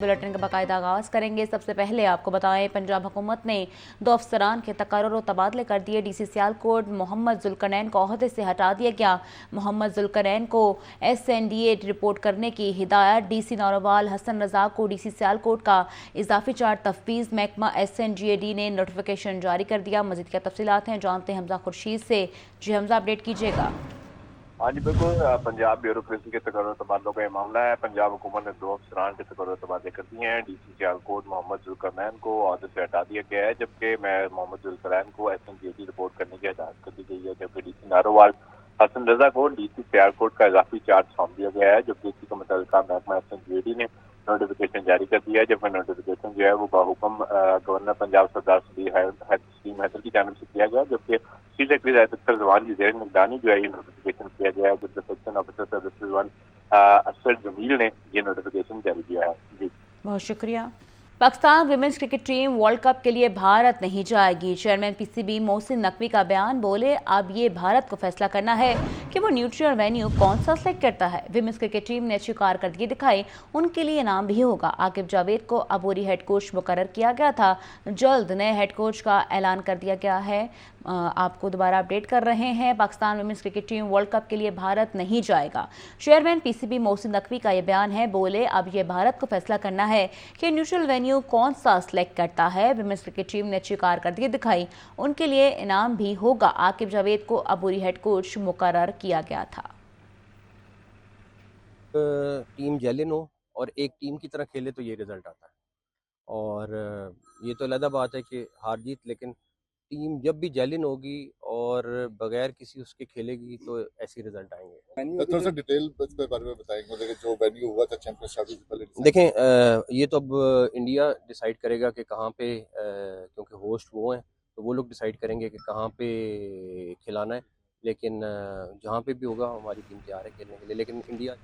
Bulletin का बाकायदा आगाज़ करेंगे। सबसे पहले आपको बताएं, पंजाब हुकूमत ने 2 अफसरान के तकर्रुर और तबादले कर दिए। डीसी सियालकोट मोहम्मद जुल्करनैन को ओहदे से हटा दिया गया। मोहम्मद जुल्करनैन को SNDA रिपोर्ट करने की हिदायत। डीसी नौरवाल हसन रजा को डीसी सियालकोट का इजाफी चार्ज तफवीज़। महकमा SNGAD ने नोटिफिकेशन जारी कर दिया। मज़ीद क्या तफसीलात हैं, जानते हैं हमजा खुर्शीद से। जी हमजा, अपडेट कीजिएगा। हाँ जी बिल्कुल, पंजाब ब्यूरोक्रेसी के तकर्रुर तबादलों का ये मामला है। पंजाब हुकूमत ने 2 अफसरान के तकर्रुर तबादले कर दिए हैं। डीसी सियालकोट मोहम्मद जुल्करनैन को ओहदे से हटा दिया गया है, जबकि मोहम्मद जुल्करनैन को SNGAD रिपोर्ट करने की हिदायत कर दी गई है। जबकि डीसी नारोवाल हसन रजा को डीसी सियालकोट का इजाफी चार्ज सौंप दिया गया है, जबकि इसी का मुतल्लिका महकमा SNGAD ने नोटिफिकेशन जारी कर दिया है। जबकि नोटिफिकेशन जो है वो बाहुकम गवर्नर पंजाब सरदार सलीम हैदर की जानिब से किया गया, जबकि चीफ सेक्रेटरी जाहिद अख्तर जमान की ज़ेर निगरानी जो है ये नोटिफिकेशन किया गया है। जबकि section officer services 1 Asad Jamil ने ये नोटिफिकेशन जारी किया है। जी बहुत शुक्रिया। Pakistan women's cricket team world cup के लिए भारत नहीं जाएगी। चेयरमैन PCB मोहसिन नकवी का बयान। बोले, अब ये भारत को फैसला करना है कि वो न्यूट्रल वेन्यू कौन सा सेलेक्ट करता है। विमेंस क्रिकेट टीम ने अच्छी कारकर्दगी दिखाई, उनके लिए इनाम भी होगा। आकिब जावेद को अबूरी हेड कोच मुकर्रर किया गया था, जल्द नए हेड कोच का ऐलान कर दिया गया है। आपको दोबारा अपडेट कर रहे हैं। Pakistan women's cricket team world cup के लिए भारत नहीं जाएगा। चेयरमैन PCB मोहसिन नकवी का यह बयान है। बोले, अब ये भारत को फैसला करना है कि न्यूट्रल वेन्यू कौन सा सिलेक्ट करता है। विमेंस क्रिकेट टीम ने अच्छी कारकर्दगी दिखाई, उनके लिए इनाम भी होगा। आकिब जावेद को अबूरी हेड कोच मुकर्रर किया गया था। टीम जेलिन हो और एक टीम की तरह खेले तो ये रिजल्ट आता है। और ये तो अलग बात है कि हार जीत, लेकिन टीम जब भी जेलिन होगी और बगैर किसी उसके खेलेगी तो ऐसे रिजल्ट आएंगे। थोड़ा सा डिटेल इसके बारे में बताएंगे, मतलब जो वेन्यू हुआ था चैंपियंस ट्रॉफी से पहले। देखें, ये तो अब इंडिया डिसाइड करेगा कि कहाँ पे, क्योंकि होस्ट वो हैं तो वो लोग डिसाइड करेंगे कि कहाँ पे खिलाना है। लेकिन जहाँ पे भी होगा हमारी टीम तैयार है खेलने के लिए। लेकिन इंडिया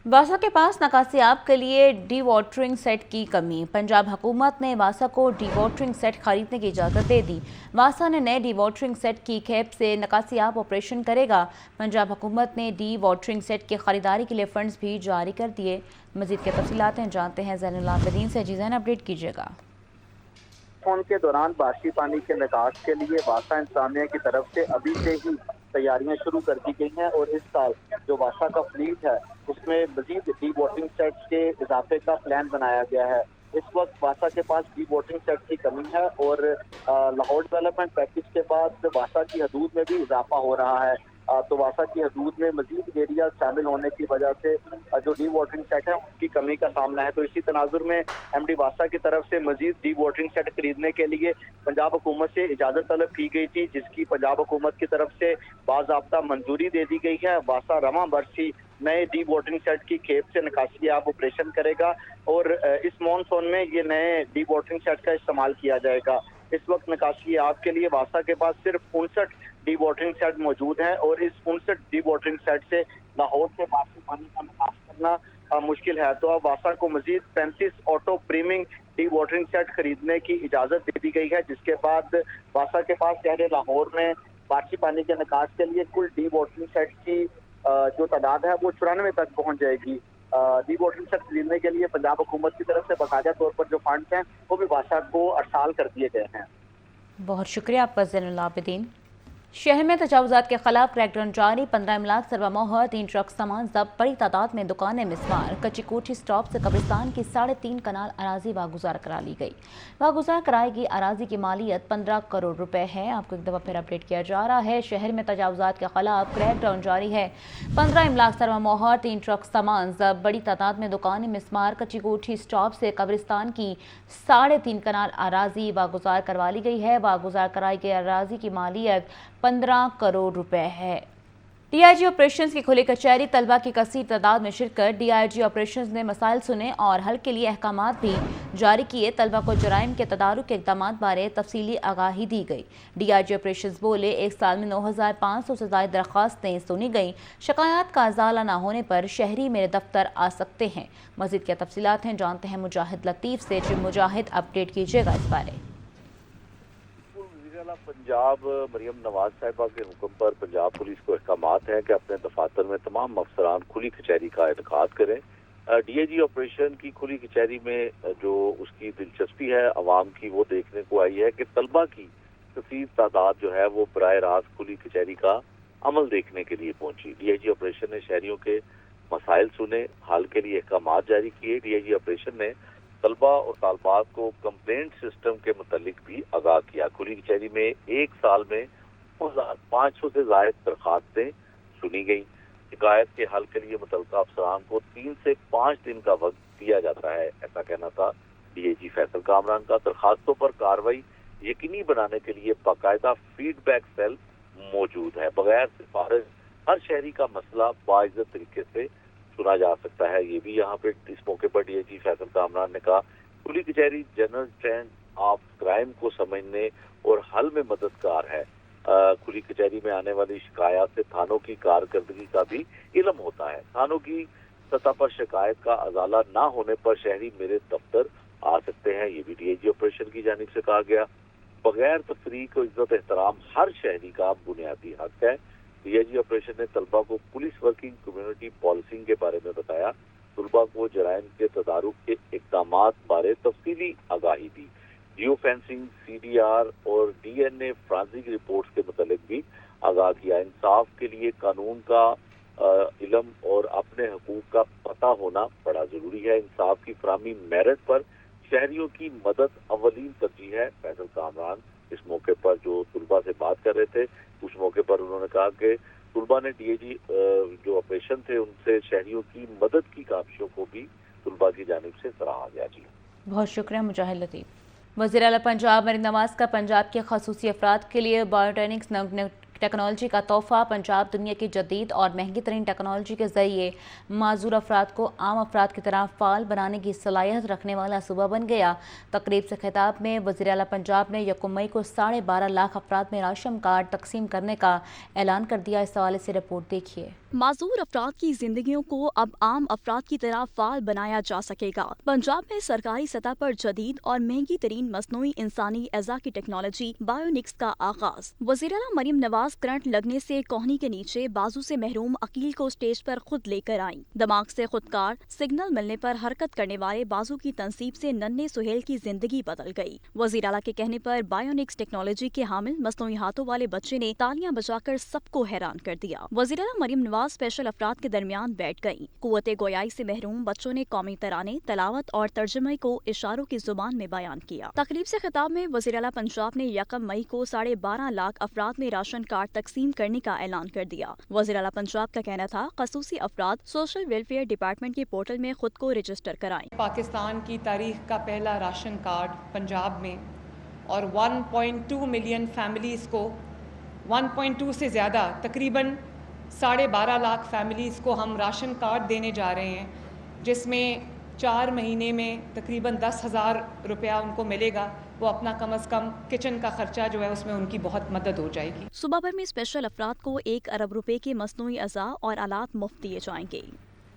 वासा के पास नकासियाब के लिए डी वाटरिंग सेट की कमी। पंजाब हुकूमत ने वासा को डी वाटरिंग सेट खरीदने की इजाज़त दे दी। वासा ने नए डी वाटरिंग सेट की खेप से नकासियाब ऑपरेशन करेगा। पंजाब हुकूमत ने डी वाटरिंग सेट की खरीदारी के लिए फंड्स भी जारी कर दिए। मज़ीद के तफसीलात हैं, जानते हैं ज़ैनुल आबिदीन से। जी ज़ैन, अपडेट कीजिएगा। फोन के दौरान बारिशी पानी के निकास के लिए वासा इंतजामिया की तरफ से अभी से ही तैयारियां शुरू कर दी गई हैं और इस साल जो वासा का फ्लीट है उसमें मजीद डी वाटरिंग सेट्स के इजाफे का प्लान बनाया गया है। इस वक्त वासा के पास डी वाटरिंग सेट की कमी है और लाहौर डेवलपमेंट पैकेज के बाद वासा की हदूद में भी इजाफा हो रहा है। तो वासा की हदूद में मजीद एरिया शामिल होने की वजह से जो डी वाटरिंग सेट है उसकी कमी का सामना है। तो इसी तनाजुर में MD वासा की तरफ से मजीद डी वाटरिंग सेट खरीदने के लिए पंजाब हुकूमत से इजाज़त तलब की गई थी, जिसकी पंजाब हुकूमत की तरफ से बाज़ाब्ता मंजूरी दे दी गई है। वासा रवां बरसी नए डी वाटरिंग सेट की खेप से निकासी आप ऑपरेशन करेगा और इस मॉनसून में ये नए डी वाटरिंग सेट का इस्तेमाल किया जाएगा। इस वक्त निकासी आप के लिए वासा के पास सिर्फ 59 डी वाटरिंग सेट मौजूद हैं और इस 59 डी वाटरिंग सेट से लाहौर से बारिशी पानी का निकास करना मुश्किल है। तो अब वासा को मजीद 35 ऑटो प्रीमिंग डी वाटरिंग सेट खरीदने की इजाज़त दे दी गई है, जिसके बाद वासा के पास शहर लाहौर में बारिशी पानी के निकास के लिए कुल डी वाटरिंग सेट की जो तादाद है वो 94 तक पहुंच जाएगी। डी वाटरिंग सेट खरीदने के लिए पंजाब हुकूमत की तरफ से बाकायदा तौर पर जो फंड्स हैं वो भी वासा को अरसाल कर दिए गए हैं। बहुत शुक्रिया आपका ज़ैनुल आबिदीन। शहर में तजावुज़ात के खिलाफ क्रैकडाउन जारी। 15 इमलाक सरवा मोहर, 3 ट्रक सामान जब्त। बड़ी तादाद में दुकानें मिसमार। कच्ची कोठी स्टॉप से कब्रिस्तान की 3.5 कनाल अराजी वागुजार करा ली गई। वागुजार कराई गई अराजी की मालियत 15 करोड़ रुपए है। आपको एक दफ़ा फिर अपडेट किया जा रहा है। शहर में तजावुज़ात के खिलाफ क्रैकडाउन जारी है। 15 इमलाक सरवा मोहर, 3 ट्रक सामान जब्त। बड़ी तादाद में दुकानें मिसमार। कच्ची कोठी स्टॉप से कब्रिस्तान की 3.5 कनाल अराजी वागुजार करवा ली गई है। वागुजार कराई गई अराजी की मालियत 15 करोड़ रुपए है। DIG ऑपरेशंस की खुली कचहरी। तलबा की कसीर तादाद में शिरकत। DIG ऑपरेशंस ने मसाइल सुने और हल के लिए अहकामात भी जारी किए। तलबा को जराइम के तदारुक के इक़दामात बारे तफसीली आगाही दी गई। DIG ऑपरेशंस बोले, एक साल में 9500 से ज़ायद दरख्वास्तें सुनी गई। शिकायत का अजाला न होने पर शहरी मेरे दफ्तर आ सकते हैं। मज़ीद क्या तफसीलात हैं, जानते हैं मुजाहिद लतीफ़ से। जी मुजाहिद, अपडेट कीजिएगा इस बारे। पंजाब मरियम नवाज साहिबा के हुक्म पर पंजाब पुलिस को अहकामात है कि अपने दफातर में तमाम अफसरान खुली कचहरी का इनेकाद करें DIG ऑपरेशन की खुली कचहरी में जो उसकी दिलचस्पी है अवाम की, वो देखने को आई है कि तलबा की कसीर तादाद जो है वो बराह रास्त खुली कचहरी का अमल देखने के लिए पहुंची। DIG ऑपरेशन ने शहरियों के मसाइल सुने, हल के लिए अहकाम जारी किए। DIG ऑपरेशन ने तलबा और तालबात को कंप्लेंट सिस्टम के मुतालिक भी आगाह किया। खुली कचहरी में एक साल में 500 से ज़ायद दरखास्तें सुनी गई। शिकायत के हल के लिए मुतल्लिका अफसरान को 3 से 5 दिन का वक्त दिया जाता है, ऐसा कहना था DIG फैसल कामरान का। दरखास्तों पर कार्रवाई यकीनी बनाने के लिए बाकायदा फीडबैक सेल मौजूद है। बगैर सिफारिश हर शहरी का मसला बाइज्जत तरीके से सुना जा सकता है। ये भी यहाँ पे इस मौके पर DIG फैसल कामरान ने कहा, खुली कचहरी जनरल ट्रेंड ऑफ क्राइम को समझने और हल में मददगार है। खुली कचहरी में आने वाली शिकायत से थानों की कारकर्दगी का भी इल्म होता है। थानों की सतह पर शिकायत का अजाला ना होने पर शहरी मेरे दफ्तर आ सकते हैं, ये भी DIG ऑपरेशन की जानिब से कहा गया। बगैर तफरीक और इज्जत एहतराम हर शहरी का बुनियादी हक है। DIG ऑपरेशन ने तलबा को पुलिस वर्किंग कम्युनिटी पॉलिसिंग के बारे में बताया। तलबा को जराइम के तदारुक के इक़दामात बारे तफसीली आगाही दी। जियो फेंसिंग, CDR और DNA फ्रांसिक रिपोर्ट्स के मुतालिक भी आगाह किया। इंसाफ के लिए कानून का इल्म और अपने हकूक का पता होना बड़ा जरूरी है। इंसाफ की फराहमी मेरिट पर शहरियों की मदद अवलीन तरजीह है। फैसल कामरान इस मौके पर जो तुलबा से बात कर रहे थे, उस मौके पर उन्होंने कहा कि तुलबा ने DIG जो ऑपरेशन थे उनसे शहरियों की मदद की काविशों को भी तुलबा की जानिब से सराहा गया। जी बहुत शुक्रिया मुजाहिद लतीफ़। वज़ीर आला पंजाब मरीम नवाज़ का पंजाब के खसूसी अफराद के लिए बायोटेक्निक्स टेक्नोलॉजी का तोहफ़ा। पंजाब दुनिया की जदीद और महंगी तरीन टेक्नोलॉजी के ज़रिए माजूर अफराद को आम अफराद की तरह फ़ाल बनाने की सलाहियत रखने वाला सूबा बन गया। तकरीब से खिताब में वज़ीर आला पंजाब ने 1 मई को 12.5 लाख अफराद में राशन कार्ड तकसीम करने का ऐलान कर दिया। इस हवाले से रिपोर्ट देखिए। माजूर अफराद की जिंदगियों को अब आम अफराद की तरह फाल बनाया जा सकेगा। पंजाब में सरकारी सतह पर जदीद और महंगी तरीन मसनूई इंसानी एज़ा की टेक्नोलॉजी बायोनिक्स का आगाज। वज़ीर-ए-आला मरीम नवाज करंट लगने से कोहनी के नीचे बाजू से महरूम अकील को स्टेज पर खुद लेकर आईं। दिमाग से खुदकार सिग्नल मिलने पर हरकत करने वाले बाजू की तंसीब से नन्हे सुहेल की जिंदगी बदल गई। वज़ीर आला के कहने पर बायोनिक्स टेक्नोलॉजी के हामिल मसनूई हाथों वाले बच्चे ने तालियां बजाकर सबको हैरान कर दिया। वज़ीर-ए-आला मरीम नवाज स्पेशल अफराद के दरमियान बैठ गयी। कुव्वते गोयाई से महरूम बच्चों ने कौमी तराने, तलावत और तर्जुमे को इशारों की जुबान में बयान किया। तकरीब से खिताब में वज़ीर-ए-आला पंजाब ने 1 मई को 12.5 लाख अफराद में राशन कार्ड तकसीम करने का ऐलान कर दिया। वज़ीर-ए-आला पंजाब का कहना था, खसूसी अफराद सोशल वेलफेयर डिपार्टमेंट के पोर्टल में खुद को रजिस्टर कराएं। पाकिस्तान की तारीख का पहला राशन कार्ड पंजाब में और 1.2 मिलियन फैमिलीज़ को 1.2 से ज़्यादा तकरीबन 12.5 लाख फैमिलीज़ को हम राशन कार्ड देने जा रहे हैं, जिसमें 4 महीने में तकरीबन 10,000 रुपया उनको मिलेगा। वो अपना कम अज़ कम किचन का खर्चा जो है उसमें उनकी बहुत मदद हो जाएगी। सूबा भर में स्पेशल अफराद को 1 अरब रुपए के मसनूई अज़ा और आलात मुफ्त दिए जाएंगे।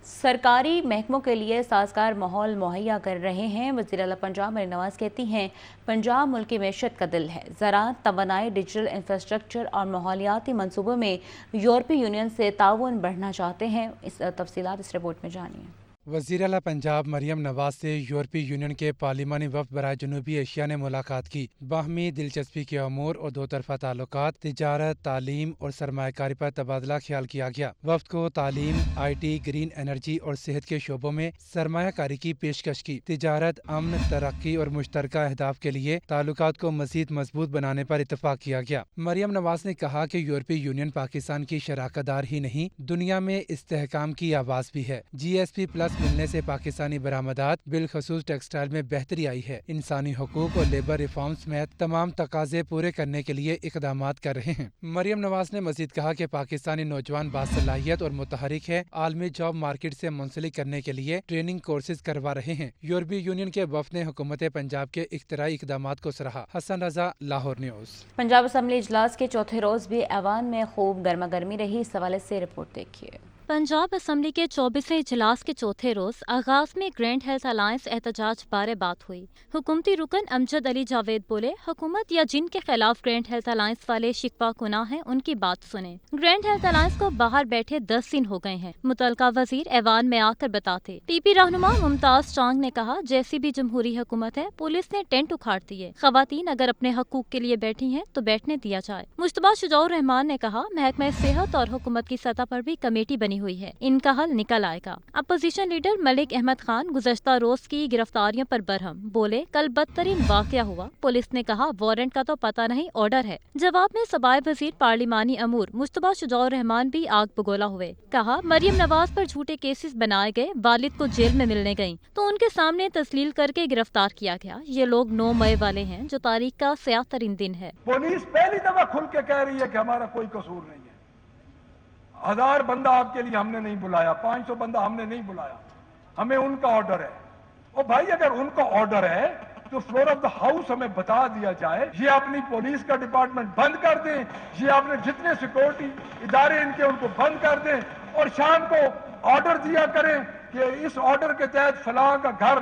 सरकारी महकमों के लिए साजगार माहौल मुहैया कर रहे हैं। वज़ीर आला पंजाब मरीम नवाज कहती हैं, पंजाब मुल्क की मैशत का दिल है। ज़राअत, तवानाई, डिजिटल इंफ्रास्ट्रक्चर और माहौलियाती मनसूबों में यूरोपीय यूनियन से ताउन बढ़ना चाहते हैं। इस तफसीलात इस रिपोर्ट में जानिए। वज़ीर आला पंजाब मरियम नवाज से यूरोपीय यूनियन के पार्लिमानी वफ़द बराए जनूबी एशिया ने मुलाकात की। बाहमी दिलचस्पी के अमूर और 2 तरफ़ा ताल्लुकात, तिजारत, तालीम और सरमायाकारी पर तबादला ख्याल किया गया। वफ़द को तालीम, IT, ग्रीन एनर्जी और सेहत के शोबों में सरमायाकारी की पेशकश की। तिजारत, अमन, तरक्की और मुश्तरका अहदाफ के लिए ताल्लुकात को मज़ीद मजबूत बनाने पर इत्तफाक किया गया। मरियम नवाज ने कहा कि यूरोपीय यूनियन पाकिस्तान की शराकतदार ही नहीं, दुनिया में इस्तेहकाम की आवाज़ भी है। GSP+ मिलने से पाकिस्तानी बरामदात बिलखसूस टेक्सटाइल में बेहतरी आई है। इंसानी हकूक और लेबर रिफॉर्म्स में तमाम तकाजे पूरे करने के लिए इकदामात कर रहे हैं। मरियम नवाज ने मजीद कहा कि पाकिस्तानी नौजवान बासलाहियत और मुतहरिक है, आलमी जॉब मार्केट से मुंसलिक करने के लिए ट्रेनिंग कोर्सेज करवा रहे हैं। यूरोपीय यूनियन के वफ़द ने हुकूमत पंजाब के इख्तराई इकदामात को सराहा। हसन रजा, लाहौर न्यूज़। पंजाब असम्बली इजलास के चौथे रोज भी ऐवान में खूब गर्मा गर्मी रही। इस हवाले से रिपोर्ट देखिए। पंजाब असम्बली के 24वें इजलास के चौथे रोज आगाज में ग्रैंड हेल्थ अलायंस एहतजाज बारे बात हुई। हुकूमती रुकन अमजद अली जावेद बोले, हुकूमत या जिनके खिलाफ ग्रैंड हेल्थ अलायंस वाले शिकवा कुना हैं उनकी बात सुने। ग्रैंड हेल्थ अलायंस को बाहर बैठे 10 दिन हो गए हैं, मुतलका वजीर ऐवान में आकर बताते। पीपी रहनुमा मुमताज चांग ने कहा, जैसी भी जमहूरी हुकूमत है, पुलिस ने टेंट उखाड़ दिए। खवातीन अगर अपने हकूक के लिए बैठी हैं तो बैठने दिया जाए। मुश्तबा शुजाउर रहमान ने कहा, महकमा सेहत और हुकूमत की सतह पर भी कमेटी बनी हुई है, इनका हल निकल आएगा। अपोजिशन लीडर मलिक अहमद खान गुज़श्ता रोज की गिरफ्तारियों पर बरहम बोले, कल बदतरीन वाकया हुआ। पुलिस ने कहा वारंट का तो पता नहीं, ऑर्डर है। जवाब में सबाए वजीर पार्लिमानी अमूर मुश्तबा शुजाउर रहमान भी आग बगोला हुए। कहा मरियम नवाज पर झूठे केसेस बनाए गए, वालिद को जेल में मिलने गयी तो उनके सामने तस्लील करके गिरफ्तार किया गया। ये लोग 9 मई वाले हैं जो तारीख का स्याह तरीन दिन है। पुलिस पहली दफा खुल के कह रही है कि हमारा कोई कसूर नहीं है। 1000 बंदा आपके लिए हमने नहीं बुलाया, 500 बंदा हमने नहीं बुलाया, हमें उनका ऑर्डर है। ओ भाई, अगर उनका ऑर्डर है तो फ्लोर ऑफ द हाउस हमें बता दिया जाए। ये अपनी पुलिस का डिपार्टमेंट बंद कर दें, ये अपने जितने सिक्योरिटी इदारे इनके उनको बंद कर दें और शाम को ऑर्डर दिया करें कि इस ऑर्डर के तहत फलां का घर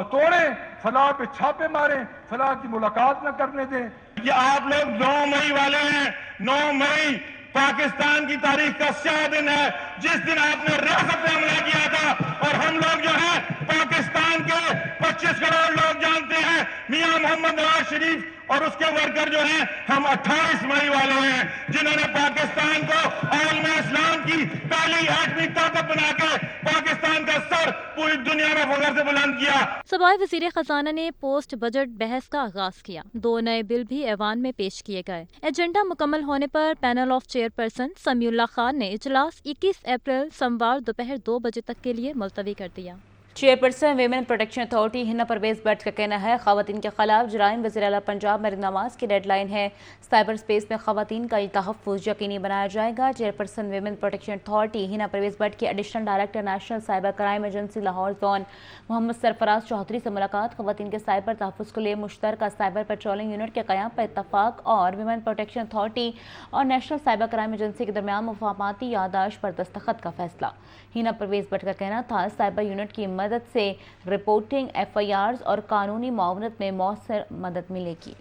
तोड़ें, फलां पे छापे मारें, फलां की मुलाकात न करने दें। ये आप लोग 9 मई वाले हैं। 9 मई पाकिस्तान की तारीख का स्याह दिन है, जिस दिन आपने रियासत पे हमला किया था। और हम लोग जो है पाकिस्तान के 25 करोड़ लोग जानते हैं, मियां मोहम्मद नवाज शरीफ और उसके वर्कर जो हैं, हम 28 मई वाले हैं, जिन्होंने पाकिस्तान को आलम इस्लाम की पहली एटमी ताकत बना के पाकिस्तान का सर पूरी दुनिया में फख्र से बुलंद किया। सबाई वजीर खजाना ने पोस्ट बजट बहस का आगाज किया। 2 नए बिल भी ऐवान में पेश किए गए। एजेंडा मुकम्मल होने पर panel of chairperson Samiullah Khan ने इजलास 21 अप्रैल सोमवार दोपहर 2 बजे तक के लिए मुलतवी कर दिया। Chairperson women protection authority Hina Parvez Bhatt का कहना है, खवातीन के खिलाफ जराइम वज़ीर आला पंजाब मरियम नवाज की डेडलाइन है। साइबर स्पेस में खवातीन का तहफ़्फ़ुज़ यकीनी बनाया जाएगा। Chairperson women protection authority Hina Parvez Bhatt के additional director national cyber crime agency Lahore zone Mohammad Sarfaraz Chaudhry से मुलाकात। खवातीन के साइबर तहफ़्फ़ुज़ के लिए मुश्तरका साइबर पेट्रोलिंग यूनिट के क़याम पर इत्तफ़ाक़ और विमेन प्रोटेक्शन अथॉरिटी और नेशनल साइबर क्राइम एजेंसी के दरमियान मुफ़ाहमती याददाश्त पर दस्तखत का फैसला। हिना परवेज भट्ट का कहना था, साइबर यूनिट की मदद से रिपोर्टिंग, FIRs और कानूनी मुआवनत में मौसर मदद मिलेगी।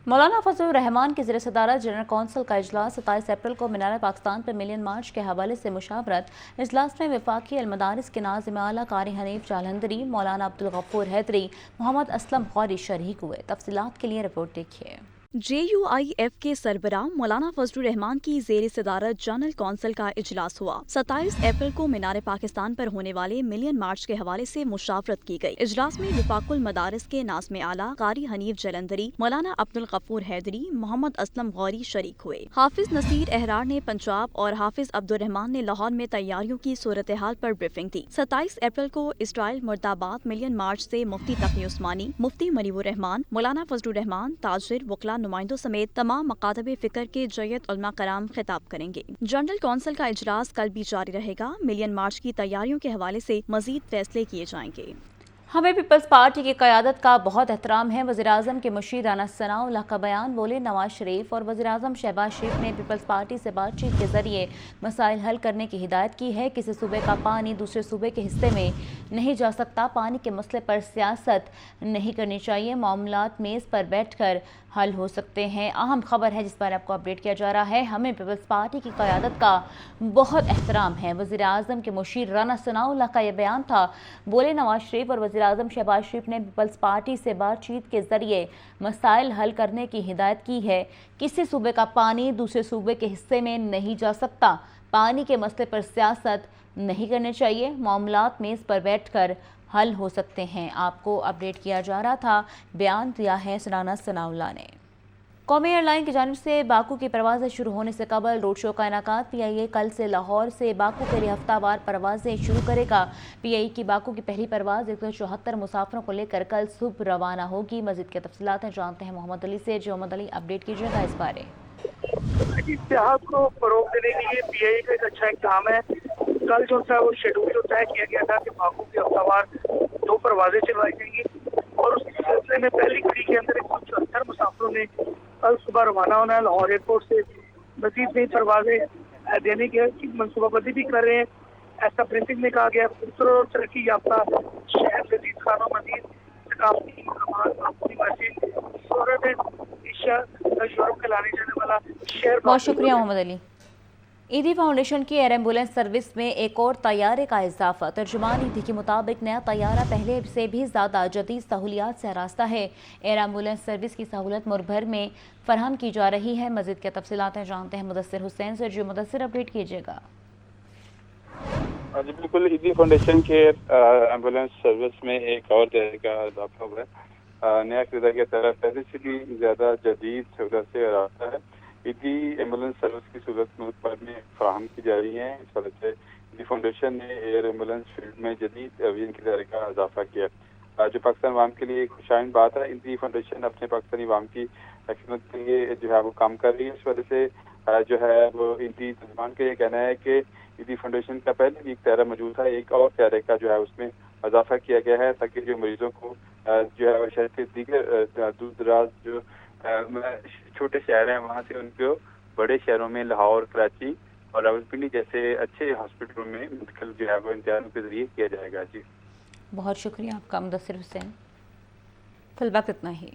मौलाना फजलुर रहमान की ज़ेर सदारत जनरल कौंसिल का इजलास 27 अप्रैल को मीनार पाकिस्तान पर मिलियन मार्च के हवाले से मुशावरत। इजलास में वफाकी अलमदारिस के नाज़िम आला कारी हनीफ जालंधरी, मौलाना अब्दुल गफ्फूर हैदरी, मोहम्मद असलम गौरी शरीक हुए। तफसीलात के लिए रिपोर्ट देखिए। JUIF के सरबराह मौलाना फजलुर रहमान की ज़ेर सदारत जनरल कौंसिल का इजलास हुआ। 27 अप्रैल को मीनार पाकिस्तान पर होने वाले मिलियन मार्च के हवाले से मुशावरत की गई। इजलास में वफाकुल मदारिस के नाज़िम आला कारी हनीफ जलंधरी, मौलाना अब्दुल गफ्फूर हैदरी, मोहम्मद असलम गौरी शरीक हुए। हाफिज नसीर अहरार ने पंजाब और हाफिज अब्दुल रहमान ने लाहौर में तैयारियों की सूरत हाल पर ब्रीफिंग दी। 27 अप्रैल को इसराइल मुर्दाबाद मिलियन मार्च से मुफ्ती तकी उस्मानी, मुफ्ती मनीबुर रहमान, मौलाना फजलुर रहमान, ताजिर, वकला, नुमाइंदों समेत तमाम मकातब फिक्र के जयत उलमा कराम खिताब करेंगे। जनरल कौंसिल का इजलास कल भी जारी रहेगा। मिलियन मार्च की तैयारियों के हवाले से मजीद फैसले किए जाएंगे। हमें पीपल्स पार्टी की क़यादत का बहुत एहतराम है। वज़ीर-ए-आज़म के मुशीर राना सनाउल्लाह का बयान। बोले, नवाज शरीफ और वज़ीर-ए-आज़म शहबाज शरीफ ने पीपल्स पार्टी से बातचीत के ज़रिए मसाइल हल करने की हिदायत की है। किसी सूबे का पानी दूसरे सूबे के हिस्से में नहीं जा सकता। पानी के मसले पर सियासत नहीं करनी चाहिए। मामलात मेज़ पर बैठ कर हल हो सकते हैं। अहम खबर है जिस पर आपको अपडेट किया जा रहा है। हमें पीपल्स पार्टी की क़यादत का बहुत एहतराम है। वज़ीर-ए-आज़म के मुशीर राना सनाउल्लाह का यह बयान था। बोले, नवाज शरीफ और वज़ीर-ए-आज़म शहबाज शरीफ ने पीपल्स पार्टी से बातचीत के ज़रिए मसाइल हल करने की हिदायत की है। किसी सूबे का पानी दूसरे सूबे के हिस्से में नहीं जा सकता। पानी के मसले पर सियासत नहीं करनी चाहिए। मामलात मेज़ पर बैठ कर हल हो सकते हैं। आपको अपडेट किया जा रहा था। बयान दिया है राना सनाउल्लाह ने। कौमी एयरलाइन की जानिब से बाकू की परवाज़ें शुरू होने से कबल रोड शो का इनेकाद। PIA कल से लाहौर से बाकू के लिए हफ्तावार परवाज़ें शुरू करेगा। PIA की बाकू की पहली परवाज़ 174 मुसाफिरों को लेकर कल सुबह रवाना होगी। मज़ीद के तफसीलात जानते हैं मोहम्मद अली से। जो मोहम्मद अली, अपडेट कीजिएगा इस बारे। इतिहाद को फरोग देने के लिए PIA का एक अच्छा इक़दाम है। कल जो था वो शेड्यूल जो तय किया गया था कि बाकू की हफ्तावार 2 परवाज़ें चलवाई जाएंगी और उस सिलसिले में पहली कड़ी के अंदर 174 मुसाफिरों ने कल सुबह रवाना होना है लाहौर एयरपोर्ट से। मजीद नई परवाज़ें देने की मनसूबाबंदी भी कर रहे हैं। ऐसा ब्रीफिंग में कहा गया। खूबसूरत और तरक्की याफ्ता शहर जदीद खानों मजीद सकाफती मकामात अपनी मस्जिद सूरत ईशा यूरोप के लाने जाने वाला शहर। बहुत शुक्रिया मोहम्मद अली। ईदी फाउंडेशन की एयर एम्बुलेंस सर्विस में एक और तैयारे का इजाफा। तर्जुमान ईदी के मुताबिक नया तैयारा पहले से भी ज़्यादा जदीद सहूलियात से आरास्ता है। एयर एम्बुलेंस सर्विस की सहूलत मुल्क भर में फराहम की जा रही है। मज़ीद के तफसीलात जानते हैं मुदस्सिर हुसैन से। जो मुदस्सिर अपडेट कीजिएगा। जी बिल्कुल, ईदी फाउंडेशन के एम्बुलेंस सर्विस में एक और तैयारी का इजाफा हुआ है। नया किरदार की तरफ पहले से भी ज़्यादा जदीद सहूलत से आरास्ता है। ईदी एम्बुलेंस सर्विस की सूरत मुल्क भर में फराहम की जा रही है। इस वजह से ईदी फाउंडेशन ने एयर एम्बुलेंस फील्ड में जदीद अवीन किरदार का इजाफा किया, जो पाकिस्तान अवाम के लिए एक खुशाइन बात है। ईदी फाउंडेशन अपने पाकिस्तानी अवाम की खिदमत के लिए जो है वो काम कर रही है। इस वजह से जो है वो ईदी तर्जुमान का ये कहना है कि ईदी फाउंडेशन का पहले भी एक तैयारा मौजूद था, एक और तैयारे का जो है उसमें इजाफा किया गया है ताकि जो मरीजों को जो है शहर के दीगर दूर दराज जो छोटे शहर हैं वहाँ से उनको बड़े शहरों में लाहौर, कराची और रावलपिंडी जैसे अच्छे हॉस्पिटलों में मुंतकिल जो है वो इम्तिहानों के जरिए किया जाएगा। जी बहुत शुक्रिया आपका मुदस्सिर हुसैन। फिल वक्त इतना ही।